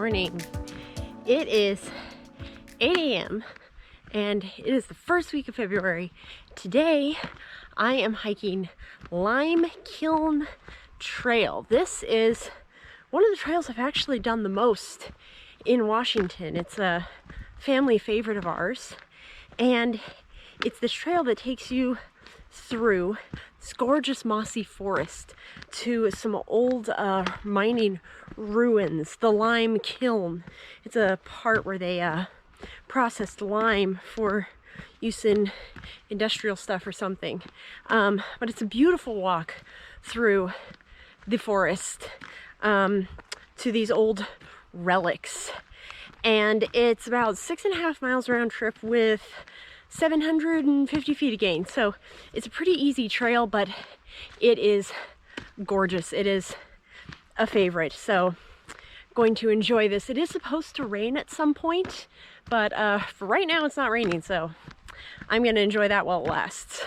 morning. It is 8 a.m. and it is the first week of February. Today I am hiking Lime Kiln Trail. This is one of the trails I've actually done the most in Washington. It's a family favorite of ours, and it's this trail that takes you through this gorgeous mossy forest to some old mining ruins, the lime kiln. It's a part where they processed lime for use in industrial stuff or something. But it's a beautiful walk through the forest to these old relics. And it's about 6.5 miles round trip with 750 feet of gain. So it's a pretty easy trail, but it is gorgeous. It is a favorite. So going to enjoy this. It is supposed to rain at some point, but for right now it's not raining, so I'm going to enjoy that while it lasts.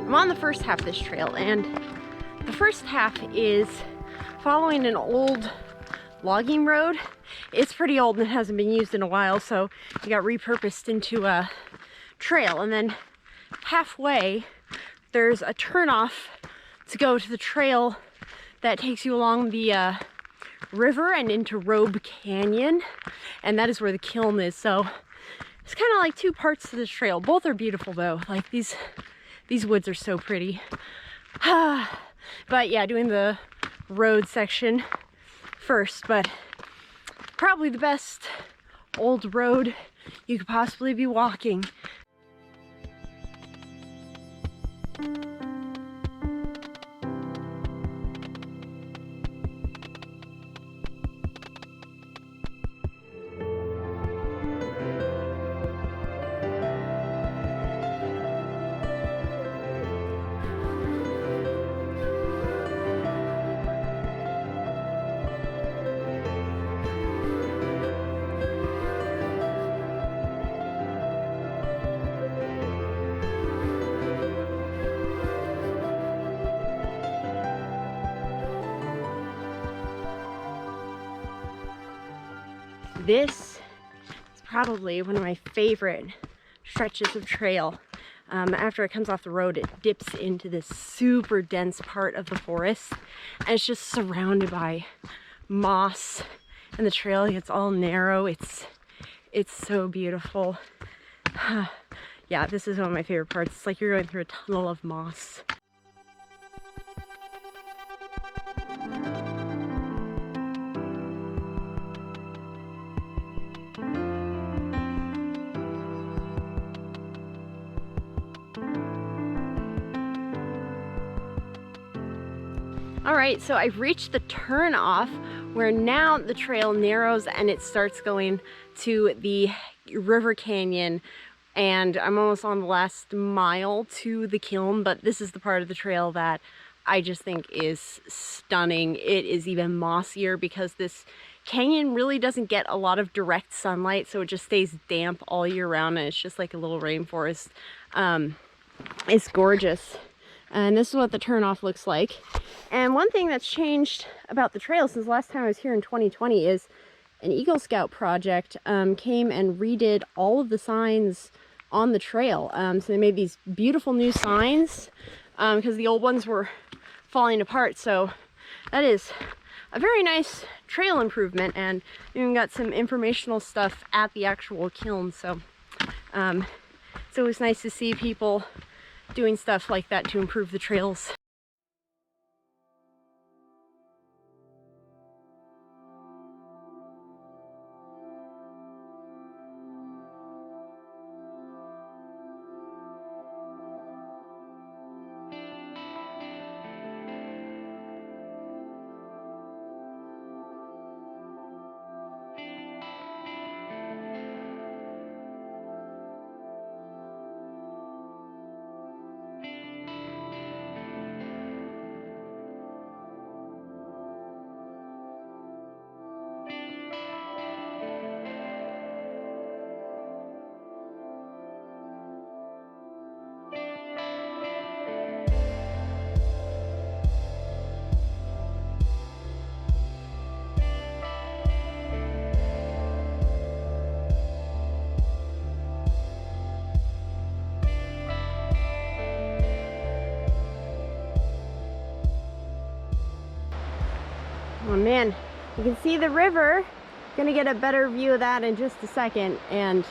I'm on the first half of this trail, and the first half is following an old logging road. It's pretty old and it hasn't been used in a while, so it got repurposed into a trail. And then halfway there's a turnoff to go to the trail that takes you along the river and into Robe Canyon, and that is where the kiln is. So it's kind of like two parts to this trail. Both are beautiful though. Like these woods are so pretty. But yeah, doing the road section first, but probably the best old road you could possibly be walking. This is probably one of my favorite stretches of trail. After it comes off the road, it dips into this super dense part of the forest, and it's just surrounded by moss, and the trail gets all narrow. It's so beautiful. Yeah, this is one of my favorite parts. It's like you're going through a tunnel of moss. Alright, so I've reached the turn off where now the trail narrows and it starts going to the river canyon, and I'm almost on the last mile to the kiln, but this is the part of the trail that I just think is stunning. It is even mossier because this canyon really doesn't get a lot of direct sunlight, so it just stays damp all year round, and it's just like a little rainforest. It's gorgeous. And this is what the turnoff looks like. And one thing that's changed about the trail since last time I was here in 2020 is an Eagle Scout project came and redid all of the signs on the trail. So they made these beautiful new signs because the old ones were falling apart. So that is a very nice trail improvement, and even got some informational stuff at the actual kiln. So it's always nice to see people doing stuff like that to improve the trails. Oh man, you can see the river. Gonna get a better view of that in just a second. And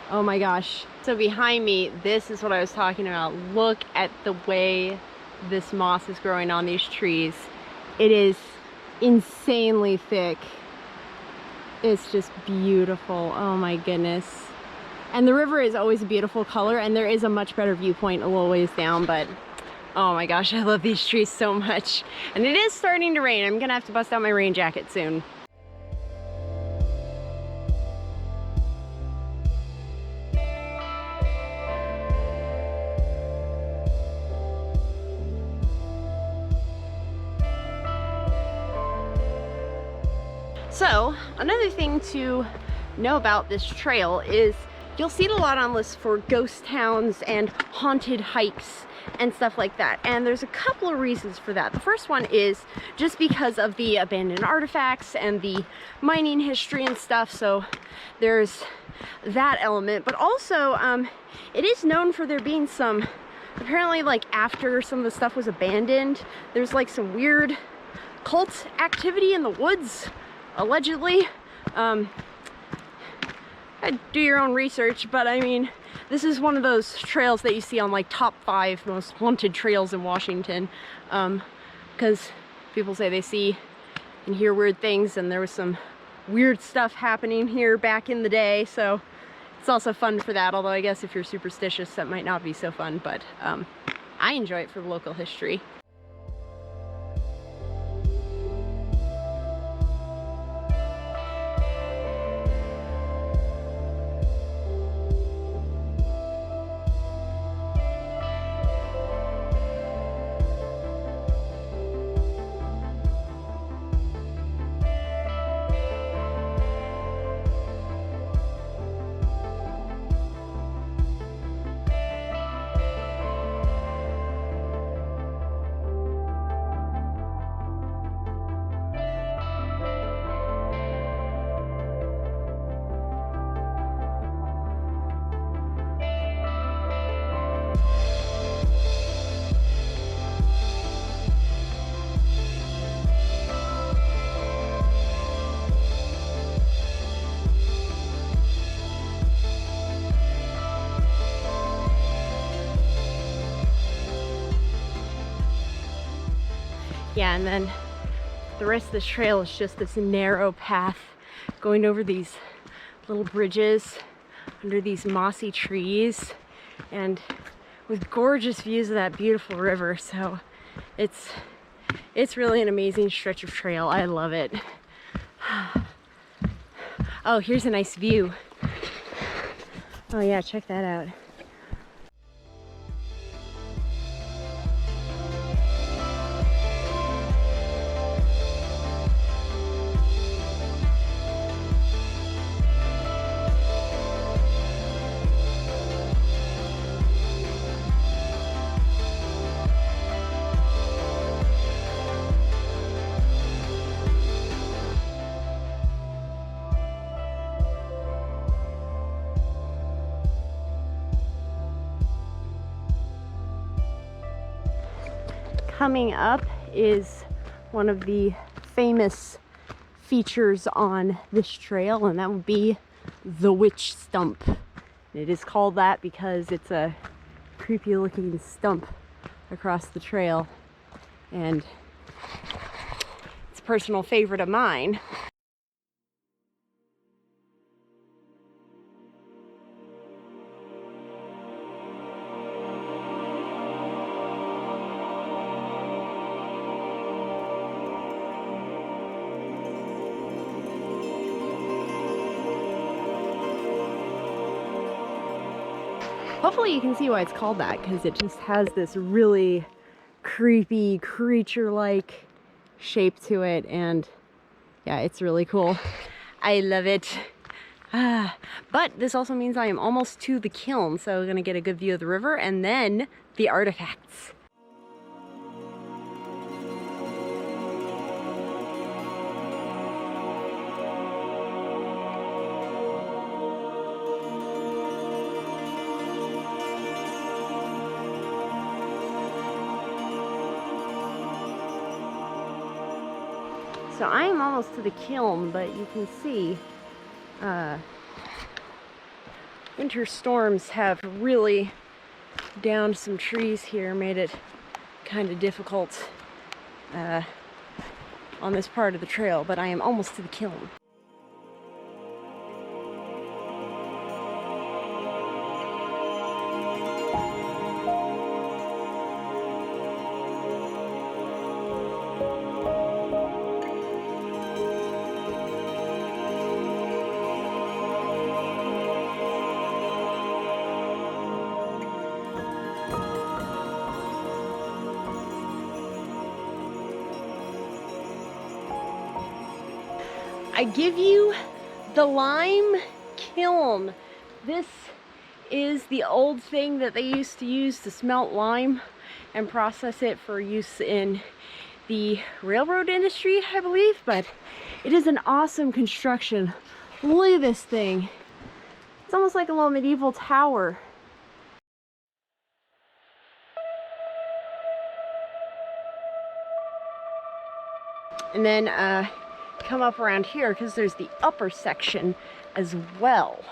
oh my gosh. So behind me, this is what I was talking about. Look at the way this moss is growing on these trees. It is insanely thick. It's just beautiful. Oh my goodness. And the river is always a beautiful color, and there is a much better viewpoint a little ways down, but oh my gosh, I love these trees so much. And it is starting to rain. I'm gonna have to bust out my rain jacket soon. So another thing to know about this trail is you'll see it a lot on lists for ghost towns and haunted hikes and stuff like that. And there's a couple of reasons for that. The first one is just because of the abandoned artifacts and the mining history and stuff. So there's that element, but also it is known for there being some, apparently like after some of the stuff was abandoned, there's like some weird cult activity in the woods, allegedly. I'd do your own research, but I mean, this is one of those trails that you see on like top 5 most haunted trails in Washington, because people say they see and hear weird things, and there was some weird stuff happening here back in the day, so it's also fun for that. Although I guess if you're superstitious, that might not be so fun, but I enjoy it for the local history. Yeah, and then the rest of this trail is just this narrow path going over these little bridges under these mossy trees and with gorgeous views of that beautiful river. So it's really an amazing stretch of trail. I love it. Oh, here's a nice view. Oh yeah, check that out. Coming up is one of the famous features on this trail, and that would be the witch stump. It is called that because it's a creepy looking stump across the trail, and it's a personal favorite of mine. Hopefully you can see why it's called that, because it just has this really creepy, creature-like shape to it, and yeah, it's really cool. I love it. But this also means I am almost to the kiln, so we're gonna get a good view of the river and then the artifacts. So I am almost to the kiln, but you can see winter storms have really downed some trees here, made it kind of difficult on this part of the trail, but I am almost to the kiln. I give you the lime kiln. This is the old thing that they used to use to smelt lime and process it for use in the railroad industry, I believe, but it is an awesome construction. Look at this thing. It's almost like a little medieval tower. And then come up around here because there's the upper section as well.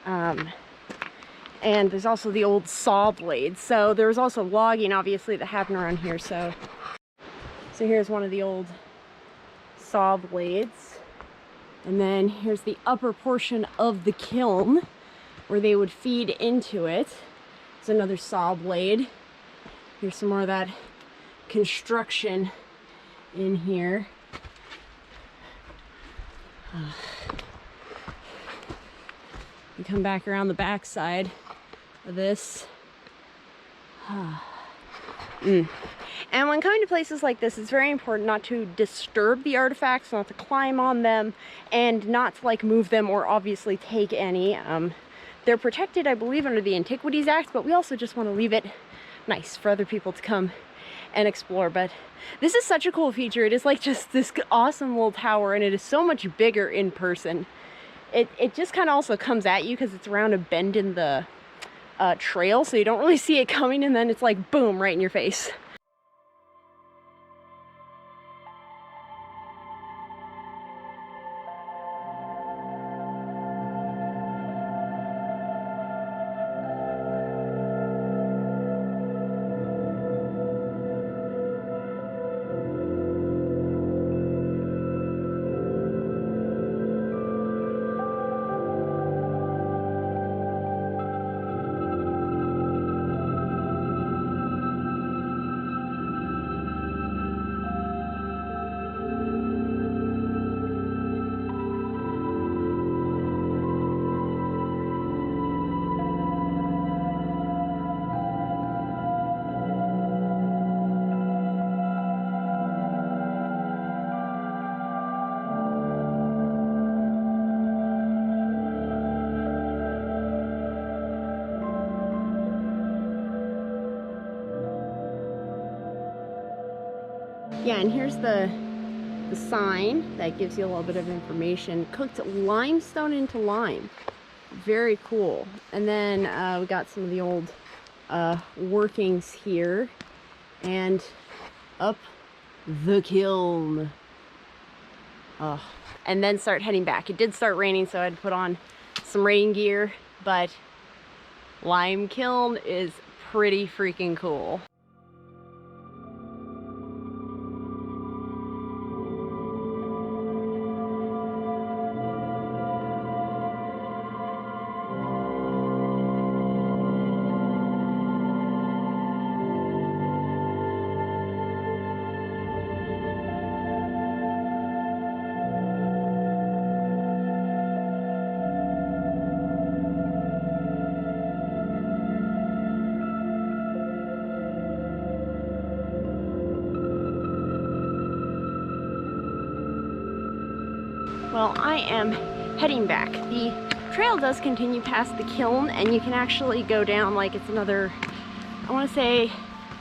And there's also the old saw blades. So there was also logging, obviously, that happened around here. So here's one of the old saw blades. And then here's the upper portion of the kiln where they would feed into it. There's another saw blade. Here's some more of that construction in here. You come back around the back side of this. And when coming to places like this, it's very important not to disturb the artifacts, not to climb on them, and not to like move them or obviously take any. They're protected, I believe, under the Antiquities Act, but we also just want to leave it nice for other people to come and explore. But this is such a cool feature. It is like just this awesome little tower, and it is so much bigger in person. It just kind of also comes at you because it's around a bend in the trail, so you don't really see it coming, and then it's like boom right in your face. Yeah, and here's the sign that gives you a little bit of information. Cooked limestone into lime. Very cool. And then we got some of the old workings here. And up the kiln. And then start heading back. It did start raining, so I had to put on some rain gear. But lime kiln is pretty freaking cool. Well, I am heading back. The trail does continue past the kiln, and you can actually go down like it's another, I want to say,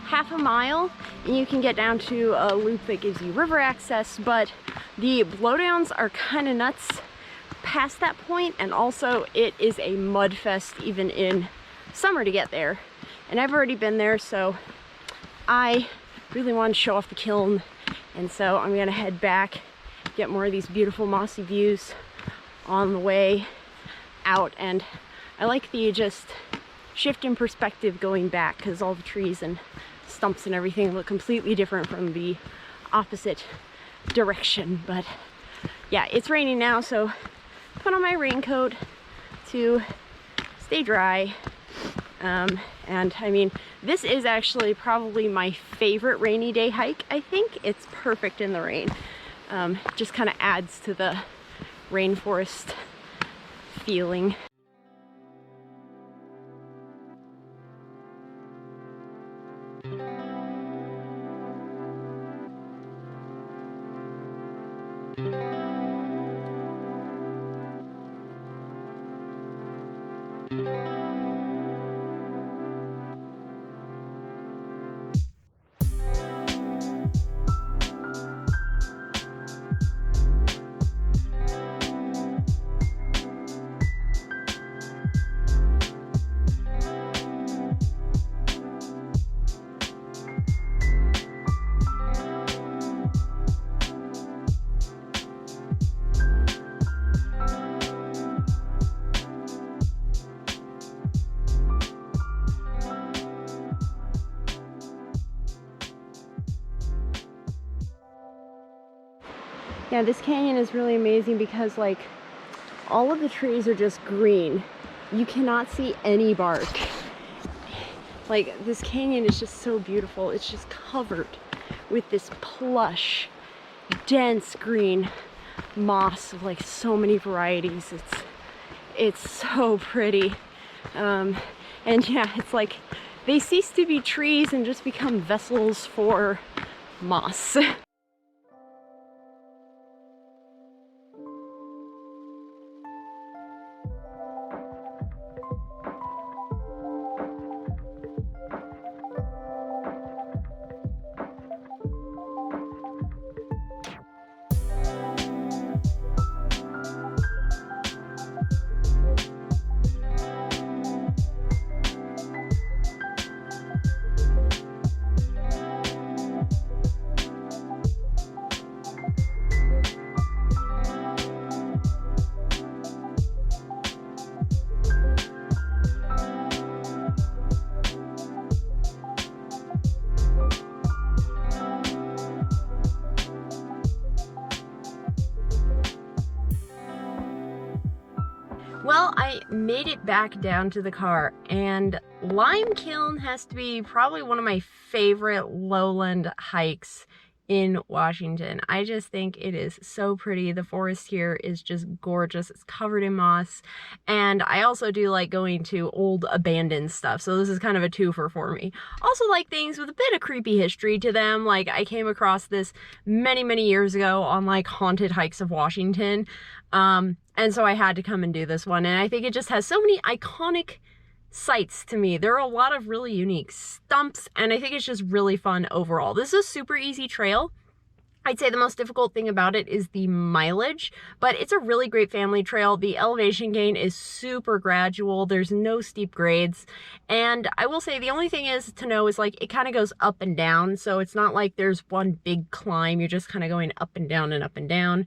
half a mile, and you can get down to a loop that gives you river access, but the blowdowns are kind of nuts past that point, and also it is a mud fest even in summer to get there. And I've already been there, so I really want to show off the kiln, and so I'm gonna head back get more of these beautiful mossy views on the way out. And I like the just shift in perspective going back, because all the trees and stumps and everything look completely different from the opposite direction. But yeah, it's raining now, so put on my raincoat to stay dry. And I mean, this is actually probably my favorite rainy day hike. I think it's perfect in the rain. Just kind of adds to the rainforest feeling. Yeah, this canyon is really amazing because like all of the trees are just green. You cannot see any bark. Like this canyon is just so beautiful. It's just covered with this plush, dense green moss of like so many varieties. It's so pretty. And yeah, it's like they cease to be trees and just become vessels for moss. Well, I made it back down to the car, and Lime Kiln has to be probably one of my favorite lowland hikes in Washington. I just think it is so pretty. The forest here is just gorgeous. It's covered in moss, and I also do like going to old abandoned stuff, so this is kind of a twofer for me. Also like things with a bit of creepy history to them. Like I came across this many years ago on like haunted hikes of Washington, and so I had to come and do this one, and I think it just has so many iconic sights to me. There are a lot of really unique stumps, and I think it's just really fun overall. This is a super easy trail. I'd say the most difficult thing about it is the mileage, but it's a really great family trail. The elevation gain is super gradual. There's no steep grades, and I will say the only thing is to know is like it kind of goes up and down, so it's not like there's one big climb. You're just kind of going up and down and up and down,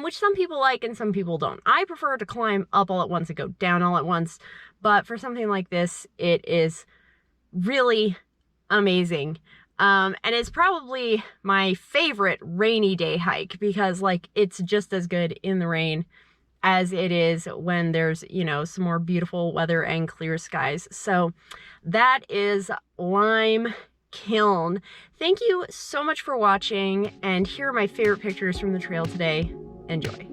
which some people like and some people don't. I prefer to climb up all at once and go down all at once, but for something like this, it is really amazing. And it's probably my favorite rainy day hike because like it's just as good in the rain as it is when there's, you know, some more beautiful weather and clear skies. So that is Lime Kiln. Thank you so much for watching, and here are my favorite pictures from the trail today. Enjoy.